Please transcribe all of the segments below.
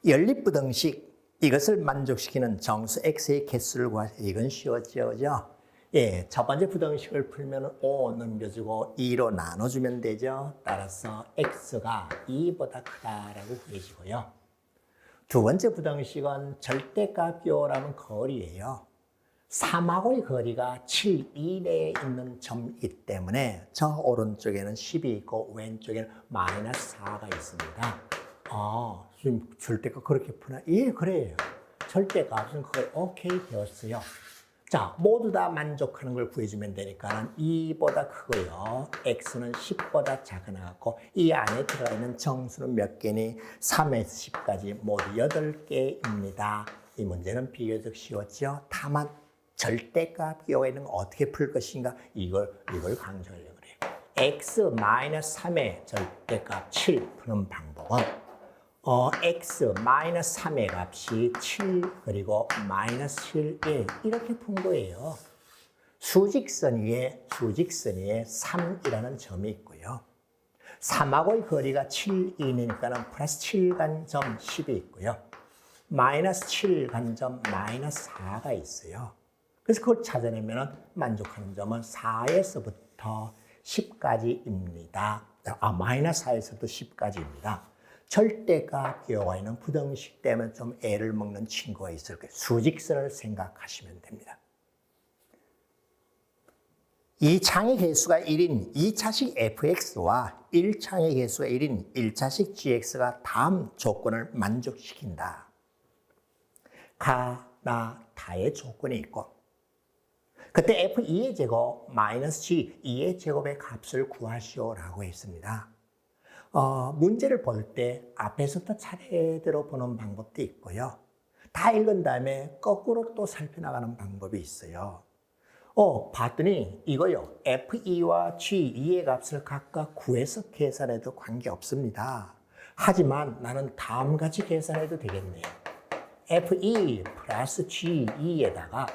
연립부등식, 이것을 만족시키는 정수 x의 개수를 구하세요. 이건 쉬웠죠, 그죠? 예, 첫 번째 부등식을 풀면 5 넘겨주고 2로 나눠주면 되죠. 따라서 x가 2보다 크다라고 구해지고요. 두 번째 부등식은 절대값 요라면 거리예요. 3하고의 거리가 7 이내에 있는 점이기 때문에 저 오른쪽에는 10이 있고 왼쪽에는 마이너스 4가 있습니다. 지금 절대값 그렇게 푸나? 예, 그래요. 절대값은 그걸 오케이 되었어요. 자, 모두 다 만족하는 걸 구해주면 되니까 2보다 크고요. x는 10보다 작아나갔고 이 안에 들어가 있는 정수는 몇 개니? 3에서 10까지 모두 8개입니다. 이 문제는 비교적 쉬웠죠. 다만 절대값 기호가 있는 거 어떻게 풀 것인가? 이걸 강조하려고 그래요. x-3의 절대값 7 푸는 방법은 x-3의 값이 7 그리고 마이너스 7, 1 이렇게 푼 거예요. 수직선 위에 3이라는 점이 있고요. 3하고의 거리가 7 이내니까 플러스 7간점 10이 있고요. 마이너스 7간점 마이너스 4가 있어요. 그래서 그걸 찾아내면 만족하는 점은 4에서부터 10까지입니다. 마이너스 4에서부터 10까지입니다. 절대값 기호가 있는 부등식 때문에 좀 애를 먹는 친구가 있을 거예요. 수직선을 생각하시면 됩니다. 이 창의 개수가 1인 2차식 fx와 1창의 개수가 1인 1차식 gx가 다음 조건을 만족시킨다. 가나 다의 조건이 있고 그때 f2의 제곱 마이너스 g 2의 제곱의 값을 구하시오라고 했습니다. 문제를 볼 때 앞에서부터 차례대로 보는 방법도 있고요. 다 읽은 다음에 거꾸로 또 살펴나가는 방법이 있어요. 봤더니 이거요. f2와 g2의 값을 각각 구해서 계산해도 관계없습니다. 하지만 나는 다음같이 계산해도 되겠네요. f2 플러스 g2에다가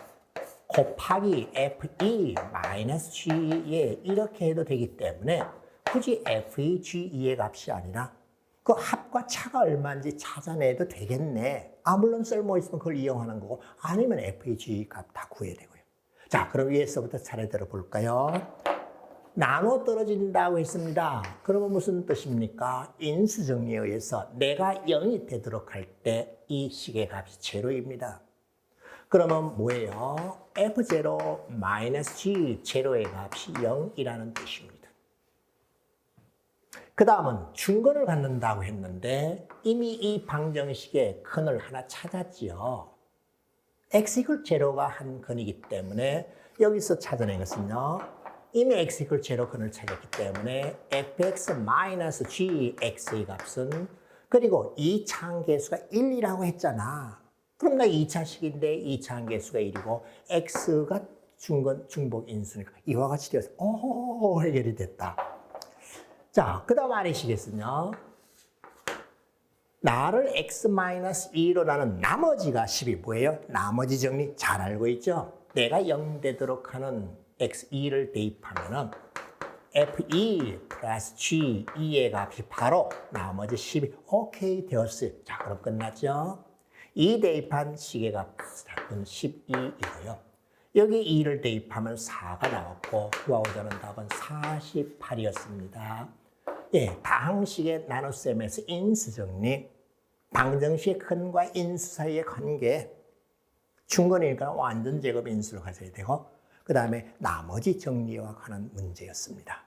곱하기 f2 마이너스 g2에 이렇게 해도 되기 때문에 굳이 f2, g2의 값이 아니라 그 합과 차가 얼마인지 찾아내도 되겠네. 물론 쓸모 있으면 그걸 이용하는 거고 아니면 f2, g2 값 다 구해야 되고요. 자, 그럼 위에서부터 차례대로 볼까요? 나눠 떨어진다고 했습니다. 그러면 무슨 뜻입니까? 인수정리에 의해서 내가 0이 되도록 할 때 이 식의 값이 제로입니다. 그러면 뭐예요? f0 마이너스 g0의 값이 0이라는 뜻입니다. 그 다음은 중근을 갖는다고 했는데 이미 이 방정식의 근을 하나 찾았지요. x 이퀄 제로가 한 근이기 때문에 여기서 찾아낸 것은요. 이미 x 이퀄 제로 근을 찾았기 때문에 fx 마이너스 gx의 값은 그리고 이 차항계수가 1이라고 했잖아. 그럼 나 2차식인데 2차항계수가 1이고 x가 중근, 중복 인수니까 이와 같이 되어서 해결이 됐다. 자, 그 다음 아래시겠으요. 나를 x-2로 나는 나머지가 10이 뭐예요? 나머지 정리 잘 알고 있죠? 내가 0 되도록 하는 x2를 대입하면은 f2 플러스 g2의 값이 바로 나머지 10이 오케이 되었어요. 자, 그럼 끝났죠? 이 대입한 식의 값은 12이고요. 여기 2를 대입하면 4가 나왔고 구하고자 하는 답은 48이었습니다. 예, 방식의 나눗셈에서 인수정리, 방정식의 근과 인수 사이의 관계, 중근이니까 완전 제곱 인수를 가져야 되고 그 다음에 나머지 정리와 관한 문제였습니다.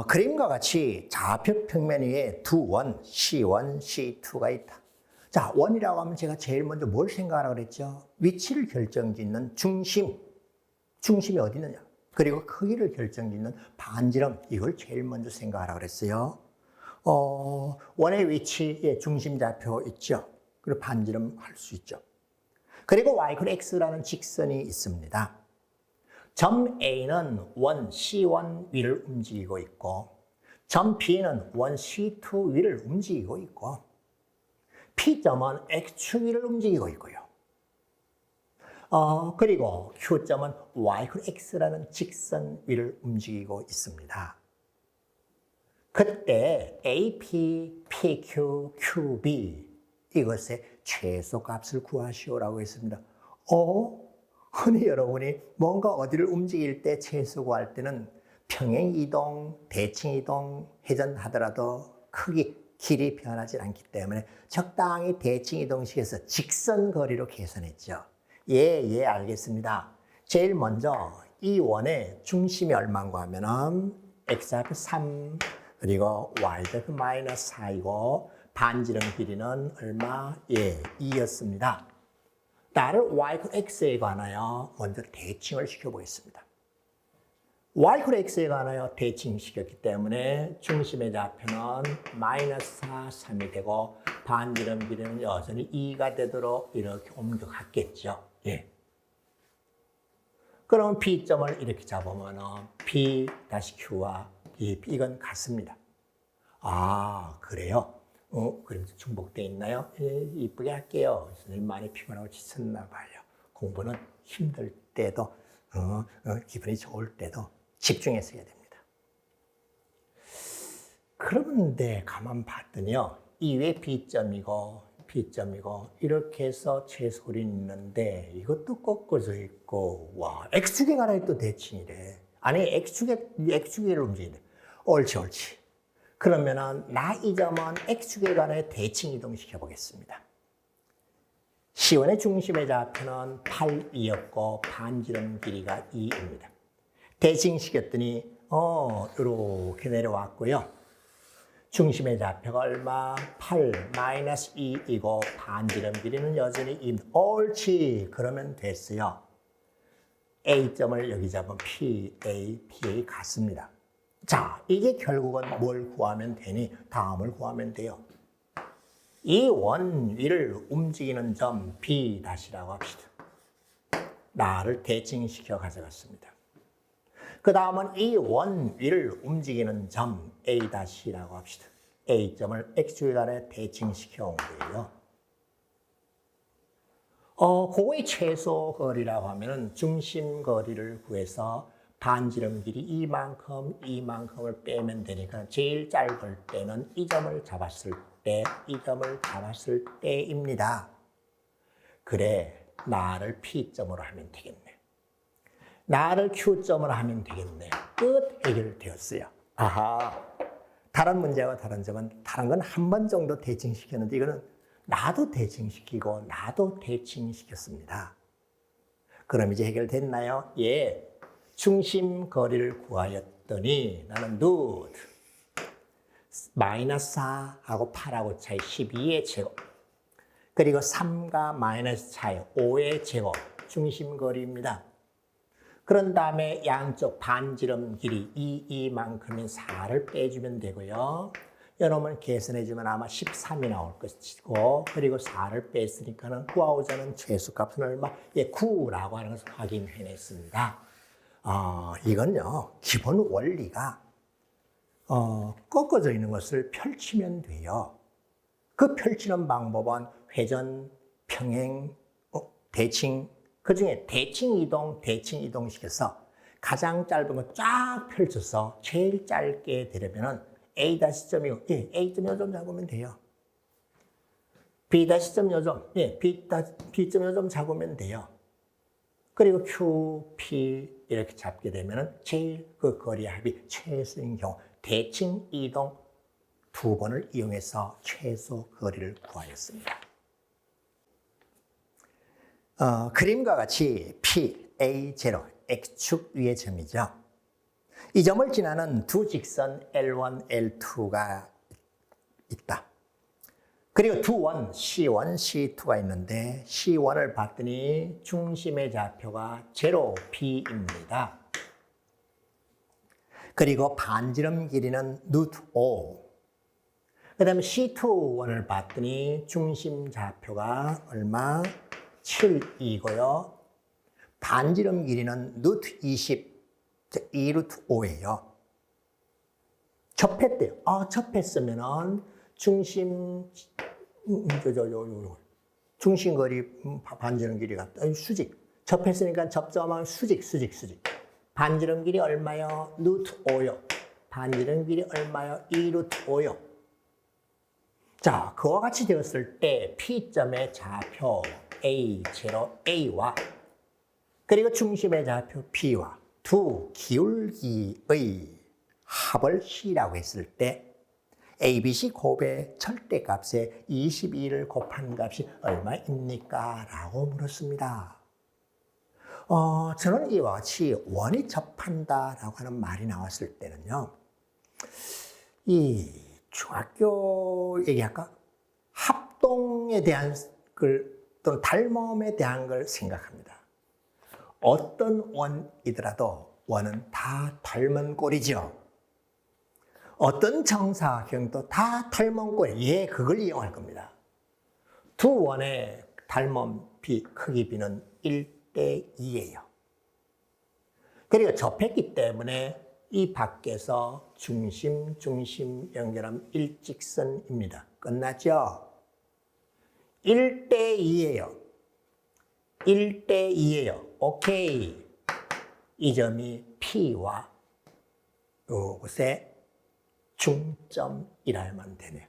그림과 같이 좌표 평면 위에 두 원, C1, C2가 있다. 자, 원이라고 하면 제가 제일 먼저 뭘 생각하라고 그랬죠? 위치를 결정짓는 중심, 중심이 어디 있느냐? 그리고 크기를 결정짓는 반지름, 이걸 제일 먼저 생각하라고 그랬어요. 원의 위치에 중심 좌표 있죠? 그리고 반지름 할 수 있죠. 그리고 y x라는 직선이 있습니다. 점 A는 원 C1 위를 움직이고 있고 점 B는 원 C2 위를 움직이고 있고 P점은 X축 위를 움직이고 있고요. 그리고 Q점은 y x라는 직선 위를 움직이고 있습니다. 그때 AP, PQ, QB 이것의 최소값을 구하시오라고 했습니다. 아니 여러분이 뭔가 어디를 움직일 때 최소 구할 때는 평행 이동, 대칭 이동, 회전하더라도 크기, 길이 변하지 않기 때문에 적당히 대칭 이동식에서 직선 거리로 계산했죠. 예, 알겠습니다. 제일 먼저 이 원의 중심이 얼마인가 하면은 x좌표 3 그리고 y좌표 마이너스 4이고 반지름 길이는 얼마? 2였습니다. 나를 y, x에 관하여 먼저 대칭을 시켜보겠습니다. y, x에 관하여 대칭시켰기 때문에 중심의 좌표는 마이너스 4, 3이 되고 반지름 길이는 여전히 2가 되도록 이렇게 옮겨갔겠죠. 예. 그럼 P점을 이렇게 잡으면 P-Q와 이건 같습니다. 그래요? 그럼 중복되어 있나요? 이쁘게 할게요. 선생님 많이 피곤하고 지쳤나 봐요. 공부는 힘들 때도 기분이 좋을 때도 집중해서 해야 됩니다. 그런데 가만 봤더니요. 이 위에 B점이고 이렇게 해서 최소리 있는데 이것도 꺾어져 있고 와 X축에 관하여 또 대칭이래. 아니 X축에를 움직이네. 옳지. 그러면은 나 이 점은 X축에 관하여 대칭 이동시켜 보겠습니다. C1의 중심의 좌표는 8이었고 반지름 길이가 2입니다. 대칭시켰더니 이렇게 내려왔고요. 중심의 좌표가 얼마? 8 마이너스 2이고 반지름 길이는 여전히 2. 옳지. 그러면 됐어요. A점을 여기 잡으면 PA 같습니다. 자, 이게 결국은 뭘 구하면 되니? 다음을 구하면 돼요. 이 원 위를 움직이는 점 B-라고 합시다. 나를 대칭시켜 가져갔습니다. 그 다음은 이 원 위를 움직이는 점 A-라고 합시다. A점을 X축에 관해 대칭시켜 온 거예요. 그거의 최소 거리라고 하면은 중심 거리를 구해서 반지름 길이 이만큼을 빼면 되니까 제일 짧을 때는 이 점을 잡았을 때입니다. 그래, 나를 P점으로 하면 되겠네. 나를 Q점으로 하면 되겠네. 끝 해결되었어요. 다른 문제와 다른 점은 다른 건 한 번 정도 대칭시켰는데 이거는 나도 대칭시키고 나도 대칭시켰습니다. 그럼 이제 해결됐나요? 예. 중심 거리를 구하였더니 나는 루트 마이너스 4하고 8하고 차이 12의 제곱 그리고 3과 마이너스 차이 5의 제곱 중심 거리입니다. 그런 다음에 양쪽 반지름 길이 이만큼인 4를 빼주면 되고요. 이놈을 계산해주면 아마 13이 나올 것이고 그리고 4를 뺐으니까는 구하고자 최소값은 얼마? 9라고 하는 것을 확인해냈습니다. 이건요 기본 원리가 꺾어져 있는 것을 펼치면 돼요. 그 펼치는 방법은 회전, 평행, 대칭 그 중에 대칭 이동시켜서 가장 짧은 거 쫙 펼쳐서 제일 짧게 되려면은 A-점이고, A점 요점 잡으면 돼요. B-점 요점, B점 요점 잡으면 돼요. 그리고 Q, P 이렇게 잡게 되면은 제일 그 거리 합이 최소인 경우 대칭 이동 2번을 이용해서 최소 거리를 구하였습니다. 그림과 같이 P, A0, X축 위의 점이죠. 이 점을 지나는 두 직선 L1, L2가 있다. 그리고 두 원, C1, C2가 있는데 C1을 봤더니 중심의 좌표가 0, P입니다. 그리고 반지름 길이는 루트 5. 그 다음에 C2원을 봤더니 중심 좌표가 얼마? 7이고요. 반지름 길이는 루트 20, 2루트 5예요. 접했대요. 접했으면은 중심 중심거리 반지름 길이가 수직. 접했으니까 접점하면 수직. 반지름 길이 얼마요? 루트 5요. 반지름 길이 얼마요? 2루트 5요. 자, 그와 같이 되었을 때 P점의 좌표 A0, A와 그리고 중심의 좌표 P와 두 기울기의 합을 C라고 했을 때 ABC 곱의 절대값에 22를 곱한 값이 얼마입니까? 라고 물었습니다. 저는 이와 같이 원이 접한다라고 하는 말이 나왔을 때는요, 이 중학교 얘기할까? 합동에 대한 걸, 또는 닮음에 대한 걸 생각합니다. 어떤 원이더라도 원은 다 닮은 꼴이죠. 어떤 정사각형도 다 닮은 꼴이에요. 예, 그걸 이용할 겁니다. 두 원의 닮음 비, 크기 비는 1대 2예요. 그리고 접했기 때문에 이 밖에서 중심 연결하면 일직선입니다. 끝났죠? 1대 2예요. 1대 2예요. 오케이. 이 점이 P와 이곳의 중점이라면 되네.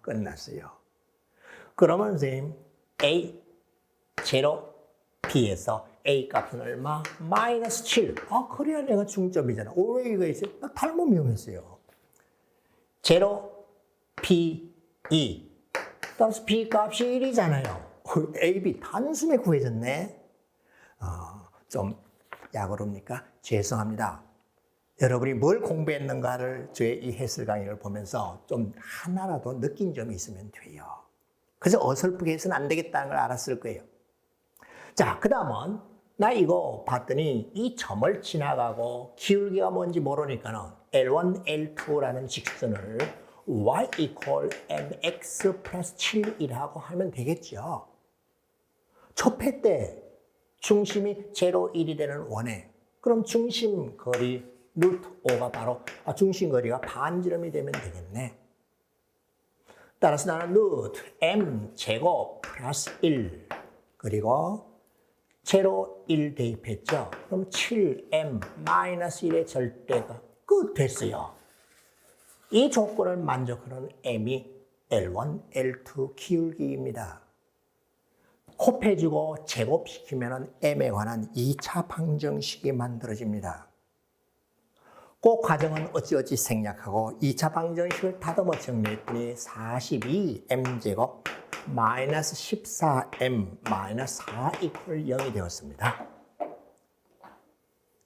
끝났어요. 그러면 선생님 A 제로 B에서 A 값은 얼마? 마이너스 7. 그래야 내가 중점이잖아. 왜 이거 있어요? 나 닮음 이용했어요. 제로 B 2. 따라서 B 값이 1이잖아요. A, B 단순히 구해졌네. 좀 약오릅니까? 죄송합니다. 여러분이 뭘 공부했는가를 저의 이 해설 강의를 보면서 좀 하나라도 느낀 점이 있으면 돼요. 그래서 어설프게 해서는 안 되겠다는 걸 알았을 거예요. 자, 그 다음은 나 이거 봤더니 이 점을 지나가고 기울기가 뭔지 모르니까는 L1, L2라는 직선을 y equal mx 플러스 7이라고 하면 되겠죠. 접해 때 중심이 0, 1이 되는 원에 그럼 중심 거리 루트 5가 바로 중심 거리가 반지름이 되면 되겠네. 따라서 나는 루트 m 제곱 플러스 1 그리고 0, 1 대입했죠. 그럼 7m 마이너스 1의 절대가 끝 됐어요. 이 조건을 만족하는 m이 L1, L2 기울기입니다. 곱해주고 제곱시키면 m에 관한 2차 방정식이 만들어집니다. 그 과정은 어찌어찌 생략하고 2차 방정식을 다듬어 정리했더니 42m제곱 마이너스 14m 마이너스 4 이퀄 0이 되었습니다.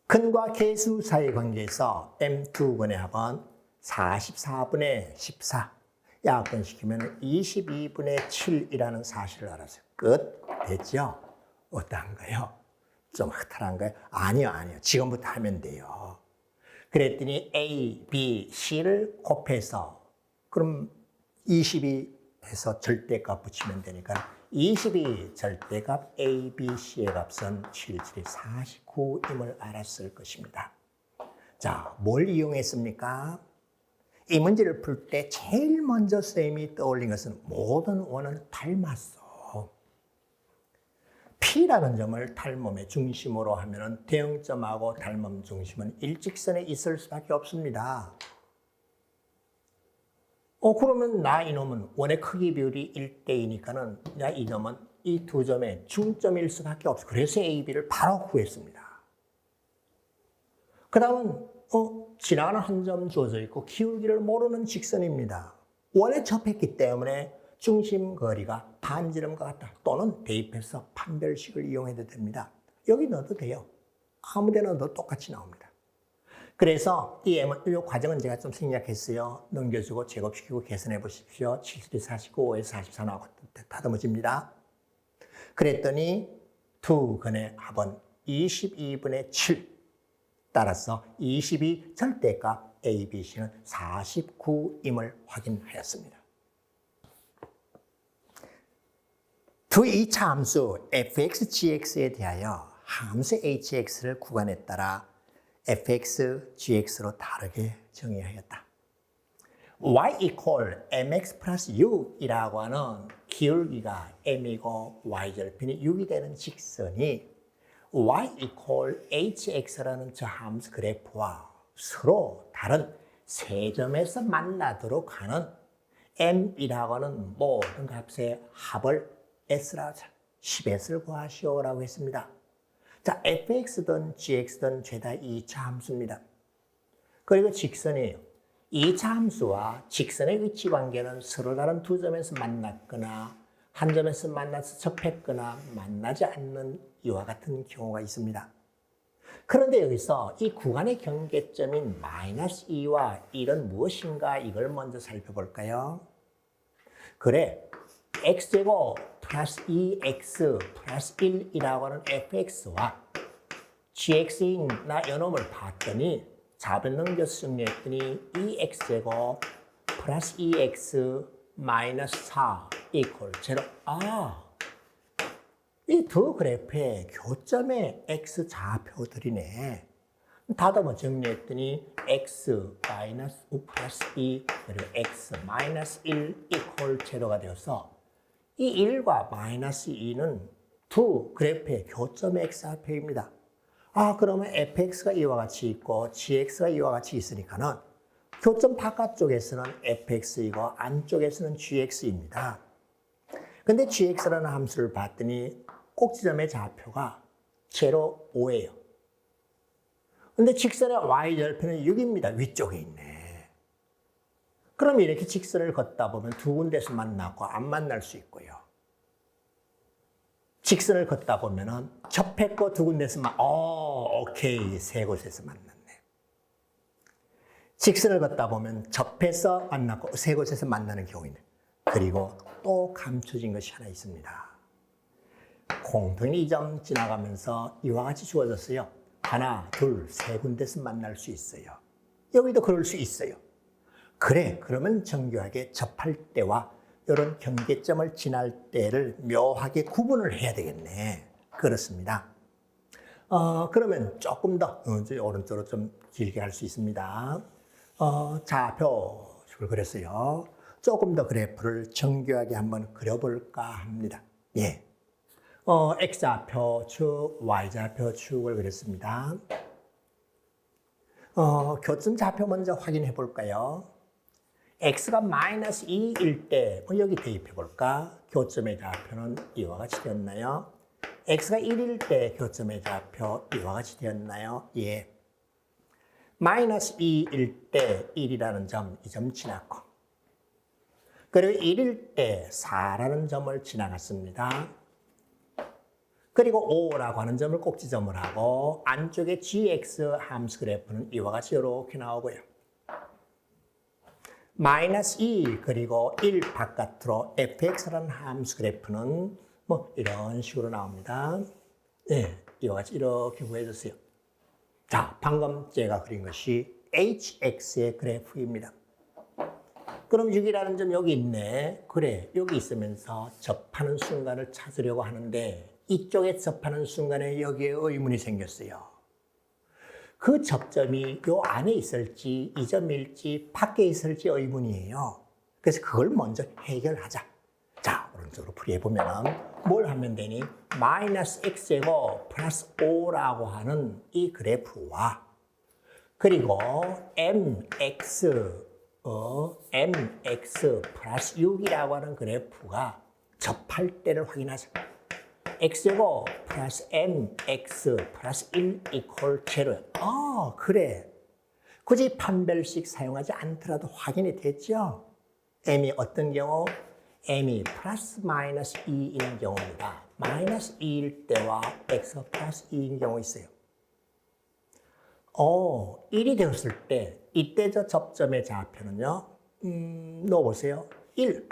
근과 계수 사이의 관계에서 m2근의 합은 44분의 14 약분시키면 22분의 7이라는 사실을 알았어요. 끝 됐죠? 어떠한가요? 좀 흐탈한가요? 아니요. 지금부터 하면 돼요. 그랬더니 A, B, C를 곱해서 그럼 22 해서 절대값 붙이면 되니까 22 절대값 A, B, C의 값은 7, 7이 49임을 알았을 것입니다. 자, 뭘 이용했습니까? 이 문제를 풀 때 제일 먼저 선생님이 떠올린 것은 모든 원은 닮았어. P라는 점을 닮음의 중심으로 하면 대응점하고 닮음 중심은 일직선에 있을 수밖에 없습니다. 그러면 나 이놈은 원의 크기 비율이 1대2니까는 야 이 점은 이 두 점의 중점일 수밖에 없어. 그래서 A, B를 바로 구했습니다. 그 다음은 지나가는 한 점 주어져 있고 기울기를 모르는 직선입니다. 원에 접했기 때문에 중심 거리가 반지름과 같다. 또는 대입해서 판별식을 이용해도 됩니다. 여기 넣어도 돼요. 아무 데나 넣어도 똑같이 나옵니다. 그래서 이 과정은 제가 좀 생략했어요. 넘겨주고 제곱시키고 계산해 보십시오. 7, 49, 5에서 44 나오고 다듬어집니다. 그랬더니 두 근의 합은 22분의 7. 따라서 22 절대값 A, B, C는 49임을 확인하였습니다. 두 2차 함수 fx, gx에 대하여 함수 hx를 구간에 따라 fx, gx로 다르게 정의하였다. y equal mx 플러스 6이라고 하는 기울기가 m이고 y절편이 6이 되는 직선이 y equal hx라는 저 함수 그래프와 서로 다른 세 점에서 만나도록 하는 m이라고 하는 모든 값의 합을 s라고 하자. 10s를 구하시오라고 했습니다. 자, fx든 gx든 죄다 2차 함수입니다. 그리고 직선이에요. 2차 함수와 직선의 위치 관계는 서로 다른 두 점에서 만났거나 한 점에서 만나서 접했거나 만나지 않는 이와 같은 경우가 있습니다. 그런데 여기서 이 구간의 경계점인 마이너스 2와 1은 무엇인가 이걸 먼저 살펴볼까요? 그래, x제곱 플러스 2x 플러스 1이라고 하는 fx와 gx인 나 요놈을 봤더니 좌변 넘겨서 정리했더니 2x제곱 플러스 2x 마이너스 4 이퀄 0. 이 두 그래프의 교점의 x 좌표들이네. 다듬어 정리했더니 x 마이너스 5 플러스 2 그리고 x 마이너스 1 이퀄 0가 되어서 이 1과 마이너스 2는 두 그래프의 교점의 x 좌표입니다. 그러면 fx가 이와 같이 있고 gx가 이와 같이 있으니까는 교점 바깥쪽에서는 fx이고 안쪽에서는 gx입니다. 근데 gx라는 함수를 봤더니 꼭지점의 좌표가 0, 5예요. 근데 직선의 y절편은 6입니다. 위쪽에 있네. 그럼 이렇게 직선을 걷다 보면 두 군데서 만나고 안 만날 수 있고요. 직선을 걷다 보면은 접했고 두 군데서 오케이. 세 곳에서 만났네. 직선을 걷다 보면 접해서 만났고 세 곳에서 만나는 경우 있네. 그리고 또 감춰진 것이 하나 있습니다. 공통인 이 점 지나가면서 이와 같이 주어졌어요. 하나, 둘, 세 군데서 만날 수 있어요. 여기도 그럴 수 있어요. 그래, 그러면 정교하게 접할 때와 이런 경계점을 지날 때를 묘하게 구분을 해야 되겠네. 그렇습니다. 그러면 조금 더 오른쪽으로 좀 길게 할 수 있습니다. 좌표를 그렸어요. 조금 더 그래프를 정교하게 한번 그려볼까 합니다. 예. x좌표 축, y좌표 축을 그렸습니다. 교점 좌표 먼저 확인해 볼까요? x가 마이너스 2일 때 여기 대입해 볼까? 교점의 좌표는 이와 같이 되었나요? x가 1일 때 교점의 좌표 이와 같이 되었나요? 예. 마이너스 2일 때 1이라는 점, 이 점 지났고 그리고 1일 때 4라는 점을 지나갔습니다. 그리고 5라고 하는 점을 꼭지점을 하고 안쪽에 gx 함수 그래프는 이와 같이 이렇게 나오고요. 마이너스 2 그리고 1 바깥으로 fx라는 함수 그래프는 이런 식으로 나옵니다. 네, 이와 같이 이렇게 구해줬어요. 자, 방금 제가 그린 것이 hx의 그래프입니다. 그럼 6이라는 점 여기 있네. 그래, 여기 있으면서 접하는 순간을 찾으려고 하는데 이쪽에 접하는 순간에 여기에 의문이 생겼어요. 그 접점이 요 안에 있을지 이 점일지 밖에 있을지 의문이에요. 그래서 그걸 먼저 해결하자. 자, 오른쪽으로 풀이해보면 뭘 하면 되니? 마이너스 x제곱 플러스 5라고 하는 이 그래프와 그리고 mx 플러스 6이라고 하는 그래프가 접할 때를 확인하자. x제곱 플러스 mx 플러스 1 이퀄 0. 그래. 굳이 판별식 사용하지 않더라도 확인이 됐죠? m이 어떤 경우? m이 플러스 마이너스 2인 경우입니다. 마이너스 2일 때와 x 플러스 2인 경우 있어요. 1이 되었을 때 이때 저 접점의 좌표는요. 넣어보세요. 1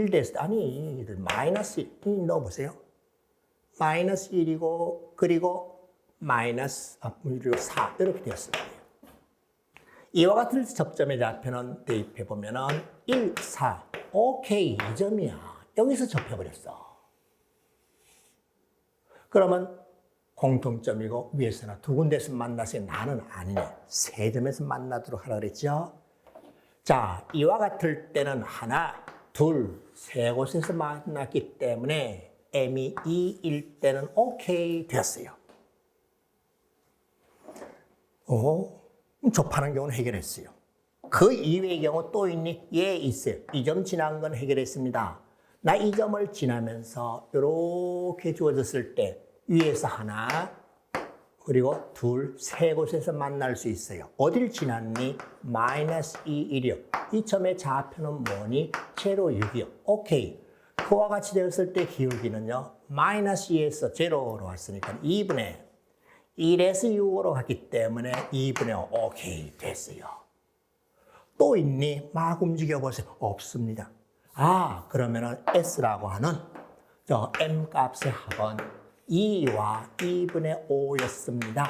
됐을 때 아니 마이너스 1 넣어보세요. 마이너스 1이고 그리고 마이너스 4 이렇게 되었을 거예요. 이와 같은 접점의 좌표는 대입해보면 1, 4 오케이 2점이야. 여기서 접혀버렸어. 그러면 공통점이고 위에서나 두 군데서 만나서 나는 아니네. 세 점에서 만나도록 하라 그랬죠. 자, 이와 같을 때는 하나, 둘, 세 곳에서 만났기 때문에 m이 2일 때는 오케이 되었어요. 접하는 경우는 해결했어요. 그 이외의 경우 또 있니? 예, 있어요. 이 점 지난 건 해결했습니다. 나 이 점을 지나면서 이렇게 주어졌을 때 위에서 하나, 그리고 둘, 세 곳에서 만날 수 있어요. 어딜 지났니? 마이너스 2, 1이요. 이 점의 좌표는 뭐니? 제로 6이요. 오케이. 그와 같이 되었을 때 기울기는요. 마이너스 2에서 제로로 왔으니까 2분의 1에서 6으로 갔기 때문에 2분의 5. 오케이. 됐어요. 또 있니? 막 움직여보세요. 없습니다. 아, 그러면은 S라고 하는 저 M 값의 합은 2와 2분의 5였습니다.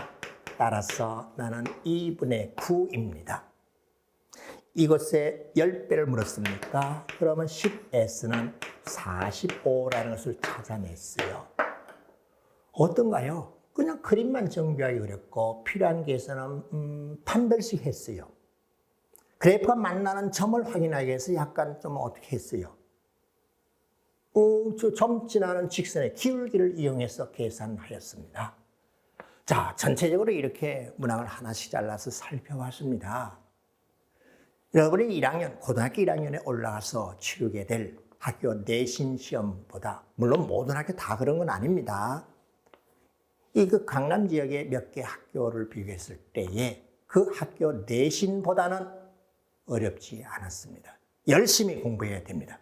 따라서 나는 2분의 9입니다. 이것에 10배를 물었습니까? 그러면 10S는 45라는 것을 찾아냈어요. 어떤가요? 그냥 그림만 정교하게 그렸고 필요한 계산은 판별식 했어요. 그래프가 만나는 점을 확인하기 위해서 약간 좀 어떻게 했어요? 저 점 지나는 직선의 기울기를 이용해서 계산하였습니다. 자, 전체적으로 이렇게 문항을 하나씩 잘라서 살펴봤습니다. 여러분이 1학년, 고등학교 1학년에 올라가서 치르게 될 학교 내신 시험보다, 물론 모든 학교 다 그런 건 아닙니다. 그 강남 지역의 몇 개 학교를 비교했을 때에 그 학교 내신보다는 어렵지 않았습니다. 열심히 공부해야 됩니다.